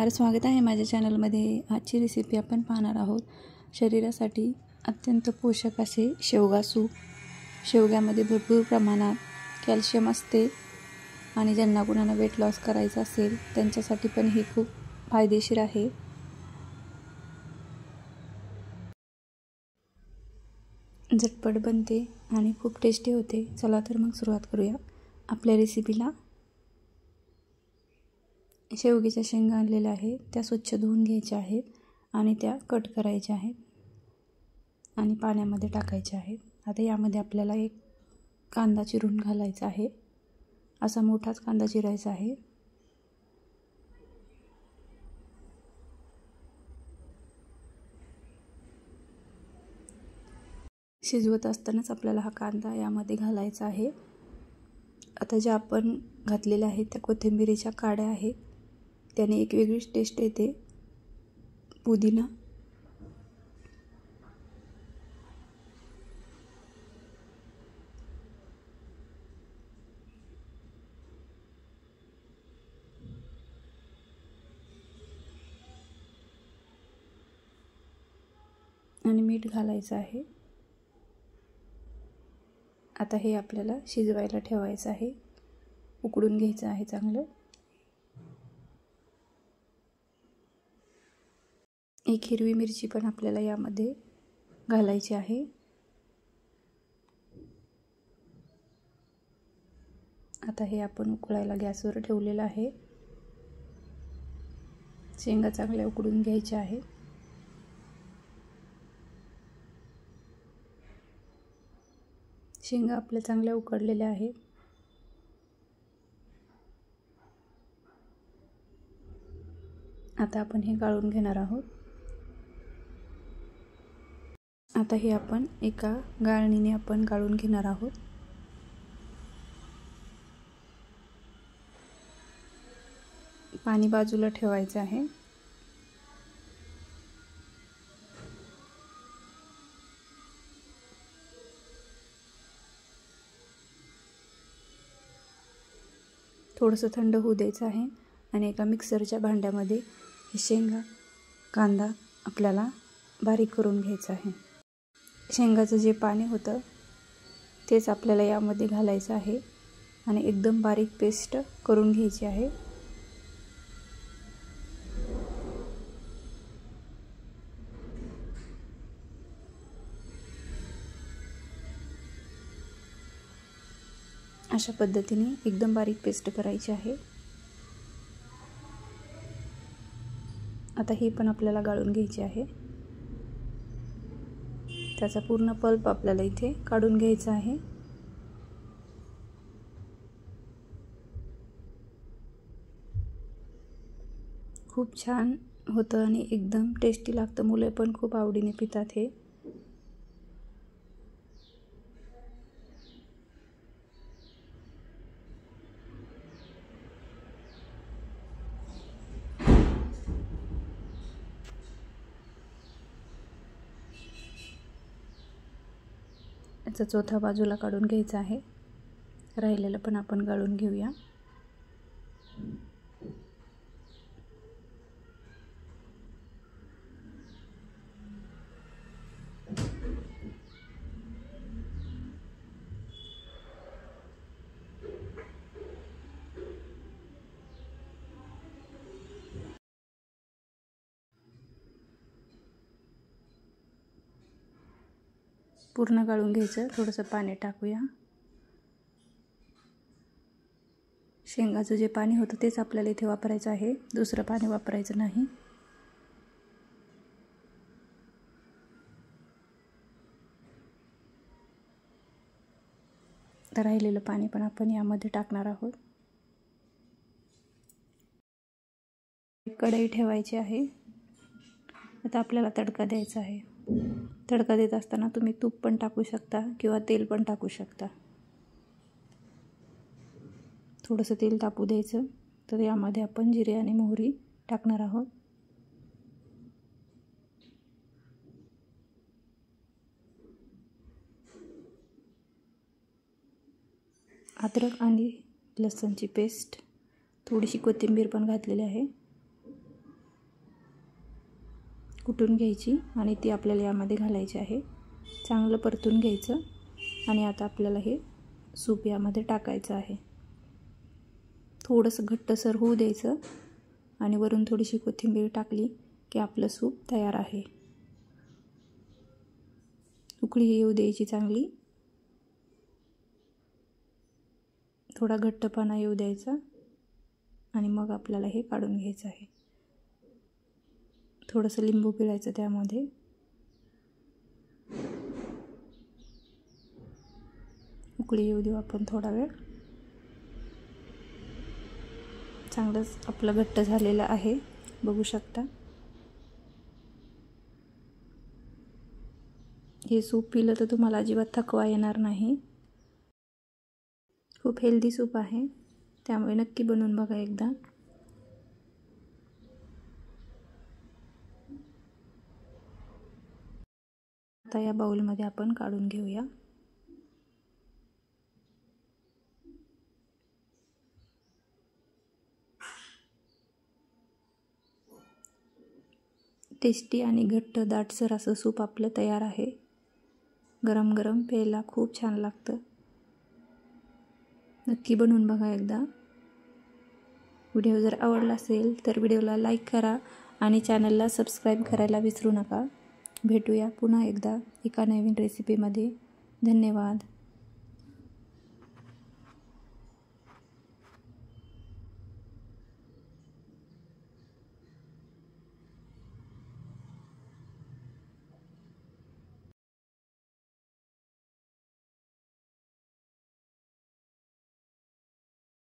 नमस्कार, स्वागत आहे माझ्या चॅनलमध्ये। आजची रेसिपी आपण पाहणार आहोत शरीरासाठी अत्यंत पोषक असे शेवगा सूप। शेवग्यामध्ये भरपूर प्रमाणात कॅल्शियम असते आणि ज्यांना कुणाला वेट लॉस करायचा असेल त्यांच्यासाठी पण हे खूप फायदेशीर आहे। झटपट बनते आणि खूप टेस्टी होते। चला तर मग सुरुवात करूया आपल्या रेसिपीला। शेवग्याच्या शेंगा आणलेल्या आहेत, त्या स्वच्छ धुवून घ्यायच्या आहेत आणि त्या कट करायच्या आहेत आणि पाण्यामध्ये टाकायच्या आहेत। आता यामध्ये आपल्याला एक कांदा चिरून घालायचा आहे। असा मोठाच कांदा चिरायचा आहे। शिजवत असतानाच आपल्याला हा कांदा यामध्ये घालायचा आहे। आता ज्या आपण घातलेल्या आहेत त्या कोथिंबीरीच्या काड्या आहेत, त्याने एक वेगळीच टेस्ट येते। पुदिना, आणि मीठ घालायचं आहे। आता हे आपल्याला शिजवायला ठेवायचं आहे, उकडून घ्यायचं आहे चांगलं। एक हिरवी मिरची पण आपल्याला यामध्ये घालायची आहे। आता हे आपण उकळायला गॅसवर ठेवलेलं आहे। शेंगा चांगल्या उकडून घ्यायच्या आहेत। शेंगा आपल्या चांगल्या उकडलेल्या आहेत। आता आपण हे गाळून घेणार आहोत। आता हे आपण एका गाळणीने आपण गाळून घेणार आहोत। पाणी बाजूला ठेवायचं आहे। थोडंसं थंड होऊ द्यायचं आहे आणि एका मिक्सरच्या भांड्यामध्ये हे शेंगा कांदा आपल्याला बारीक करून घ्यायचं आहे। शेंगाचं जे पाणी होतं तेच आपल्याला यामध्ये घालायचं आहे आणि एकदम बारीक पेस्ट करून घ्यायची आहे। अशा पद्धतीने एकदम बारीक पेस्ट करायची आहे। आता ही पण आपल्याला गाळून घ्यायची आहे। त्याचा पूर्ण पल्प आपल्याला इथे काढून घ्यायचा आहे। खूप छान होतं आणि एकदम टेस्टी लागतं। मुलं पण खूप आवडीने पितात हे। याचा चौथा बाजूला काढून घ्यायचा आहे। राहिलेलं पण आपण गाळून घेऊया। पूर्ण गाळून घ्यायचं, थोडंसं पाणी टाकूया। शेंगाचं जे पाणी होतं तेच आपल्याला इथे वापरायचं आहे, दुसरं पाणी वापरायचं नाही। तर राहिलेलं पाणी पण आपण यामध्ये टाकणार आहोत। कढई ठेवायची आहे। आता आपल्याला तडका द्यायचा आहे। तडका देत असताना तुम्ही तूप पण टाकू शकता किंवा तेल पण टाकू शकता। थोडंसं तेल तापू द्यायचं। तर यामध्ये आपण जिरे आणि मोहरी टाकणार आहोत। अद्रक आणि लसूणची पेस्ट, थोडीशी कोथिंबीर पण घातलेली आहे। कुटून घ्यायची आणि ती आपल्याला यामध्ये घालायची आहे. चांगलं परतून घ्यायचं आणि आता आपल्याला हे सूप यामध्ये टाकायचं आहे. थोडंसं घट्टसर होऊ द्यायचं आणि वरून थोडीशी कोथिंबीर टाकली की आपलं सूप तयार आहे. उकळी येऊ द्यायची चांगली, थोडा घट्टपणा येऊ द्यायचा आणि मग आपल्याला हे काढून घ्यायचं आहे. थोडंसं लिंबू पिळायचं त्यामध्ये. उकळी येऊ देऊ आपण थोडा वेळ. चांगलंच आपलं घट्ट झालेलं आहे, बघू शकता. हे सूप पिलं तर तुम्हाला अजिबात थकवा येणार नाही. खूप हेल्दी सूप आहे, त्यामुळे नक्की बनवून बघा एकदा. आता या बाउलमध्ये आपण काढून घेऊया. टेस्टी आणि घट्ट दाटसर असं सूप आपलं तयार आहे. गरम गरम प्यायला खूप छान लागतं. नक्की बनवून बघा एकदा. व्हिडिओ जर आवडला असेल तर व्हिडिओला लाईक करा आणि चॅनलला सबस्क्राईब करायला विसरू नका. भेटूया पुन्हा एकदा एका नवीन रेसिपीमध्ये. धन्यवाद.